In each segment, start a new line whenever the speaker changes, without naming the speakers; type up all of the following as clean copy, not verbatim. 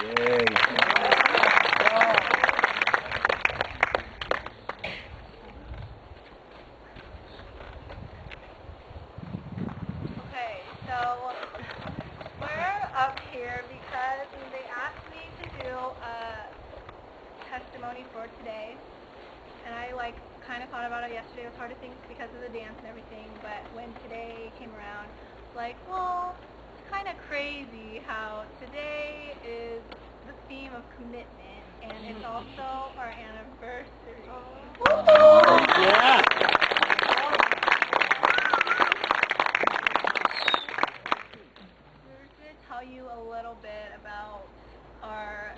Okay, so we're up here because they asked me to do a testimony for today, and I kind of thought about it yesterday. It was hard to think because of the dance and everything, but when today came around, well, it's kind of crazy how today is the theme of commitment, and it's also our anniversary.
Yeah.
We're going to tell you a little bit about our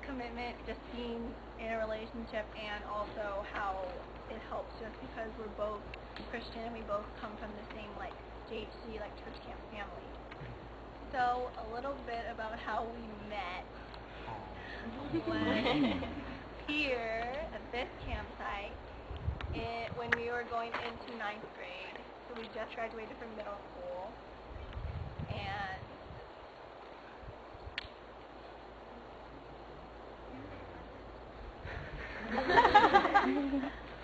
commitment, just being in a relationship, and also how it helps just because we're both Christian and we both come from the same JHC, church camp family. So a little bit about how we met was here at this campsite when we were going into 9th grade. So we just graduated from middle school, and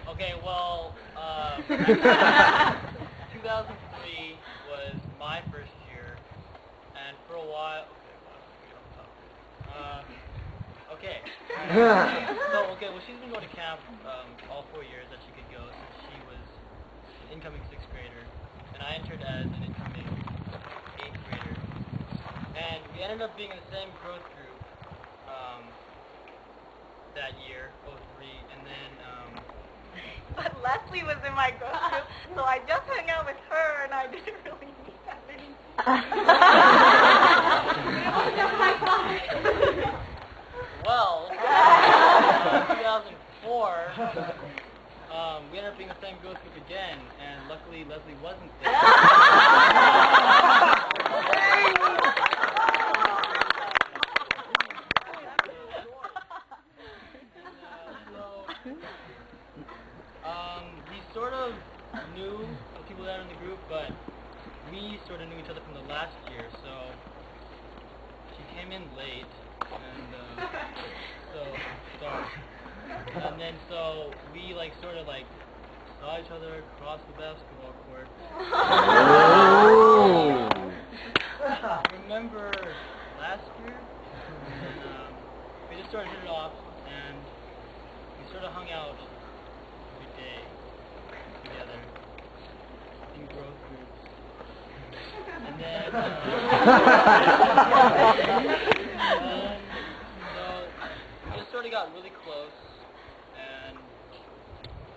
Okay, well, 2003 was my first year, and for a while, well, she's been going to camp all 4 years that she could go since she was an incoming 6th grader, and I entered as an incoming 8th grader, and we ended up being in the same growth group that year, 03, and then
but Leslie was in my growth group, so I just hung out with her, and I didn't really need that many.
Well, 2004, we ended up being in the same growth group again, and luckily Leslie wasn't there. We sort of knew the people that are in the group, but we sort of knew each other from the last year, so she came in late, and so we sort of saw each other across the basketball court. Remember last year? And, we just sort of hit it off, and we sort of hung out every day together in growth groups. And then, so we just sort of got really close, and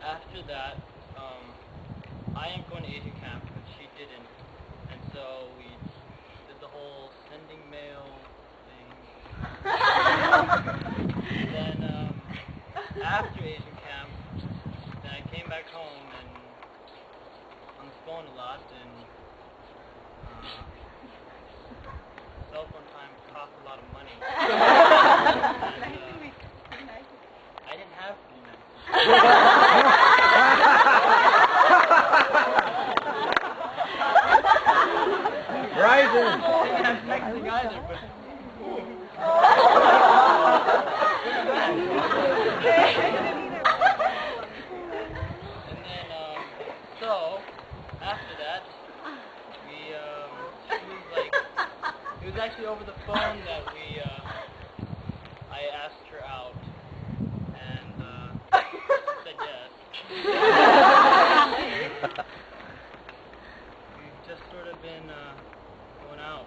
after that, I am going to Asian camp, but she didn't, and so we did the whole sending mail thing. And then after Asian camp, then I came back home and on the phone a lot, and cell phone time cost a lot of money. And, I didn't have 3 nights.
Rising.
I didn't have texting either, but and then so after that we she was it was actually over the phone that I asked her out, and she said yes. We've just sort of been going out.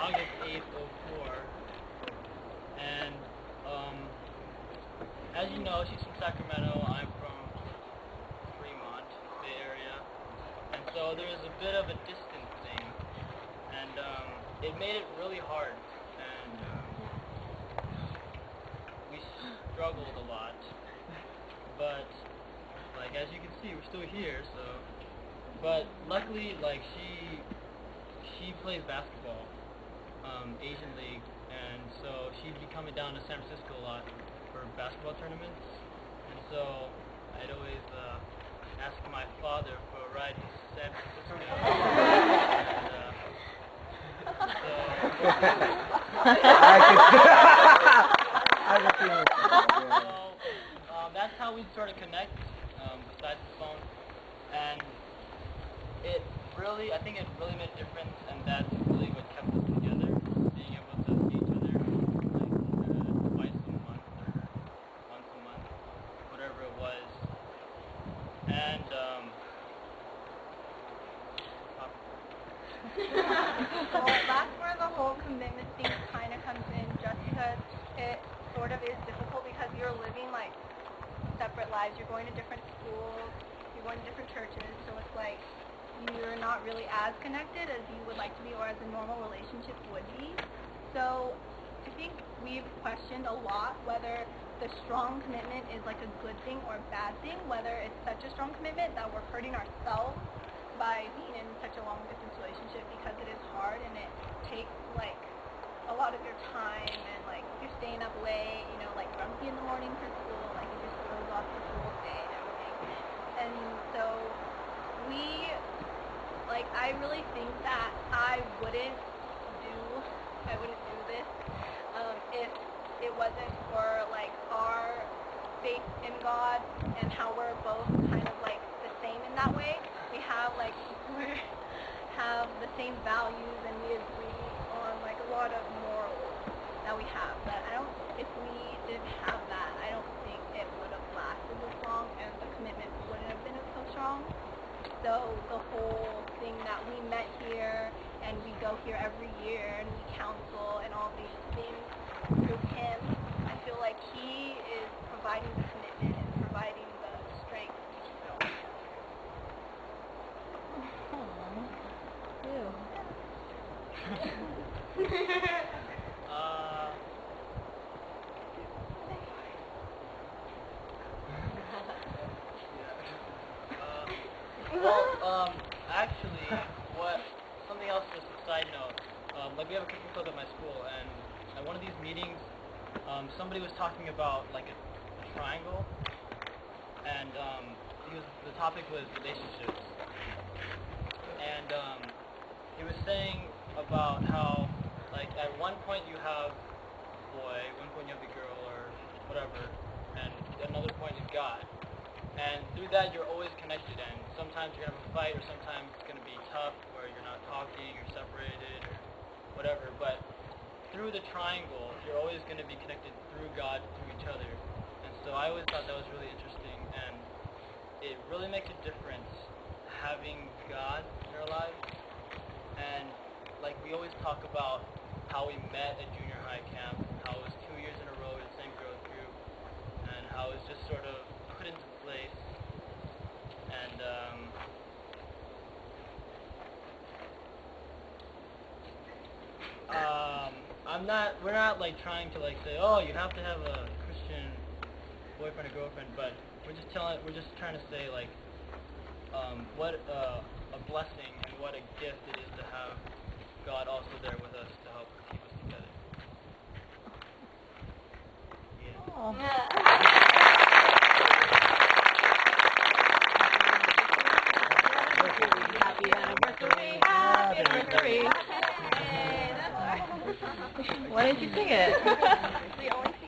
August 8th, 04. And as you know, she's from Sacramento. I'm from Fremont, Bay Area. And so there's a bit of a distance thing. And it made it really hard. And we struggled a lot. But as you can see, we're still here, so. But luckily, she plays basketball, Asian League, and so she'd be coming down to San Francisco a lot for basketball tournaments, and so I'd always ask my father for a ride to San Francisco. And, so So that's how we sort of connect, besides the phone. And it really, I think it really made a difference, and that's really what kept us together, being able to see each other like twice a month or once a month, whatever it was. And
well, that's where the whole commitment thing kind of comes in, just because it sort of is difficult because you're living like separate lives. You're going to different schools, you're going to different churches, so it's like you're not really as connected as you would like to be or as a normal relationship would be. So I think we've questioned a lot whether the strong commitment is like a good thing or a bad thing, whether it's such a strong commitment that we're hurting ourselves by being in such a long distance relationship, because it is hard and it takes like a lot of your time, and like you're staying up late, you know, like grumpy in the morning for school, like it just throws off the whole day and everything. And so I really think that I wouldn't do this if it wasn't for like our faith in God and how we're both kind of like the same in that way. We have the same values, and we agree on like a lot of morals that we have. But if we didn't have that, I don't think it would have lasted this long, and the commitment wouldn't have been so strong. So the whole thing that we met here, and we go here every year, and we counsel, and all these things through him, I feel like he is providing the commitment and providing the strength to keep going.
Actually, something else, just a side note, like we have a cooking club at my school, and at one of these meetings, somebody was talking about like a triangle, and the topic was relationships, and he was saying about how like at one point you have the boy, one point you have the girl or whatever, and another point is God. And through that, you're always connected, and sometimes you're going to have a fight, or sometimes it's going to be tough, or you're not talking, or separated, or whatever. But through the triangle, you're always going to be connected through God, through each other. And so I always thought that was really interesting, and it really makes a difference having God in your life. And like we always talk about how we met at junior high camp, how it was 2 years in a row with the same growth group, and how it was just sort of put into place, and we're not like trying to like say, oh, you have to have a Christian boyfriend or girlfriend, but we're just trying to say like what a blessing and what a gift it is to have God also there with us to help keep us together. Yeah.
Oh. Happy anniversary, happy anniversary. Hey, that's all right. Why didn't you sing it?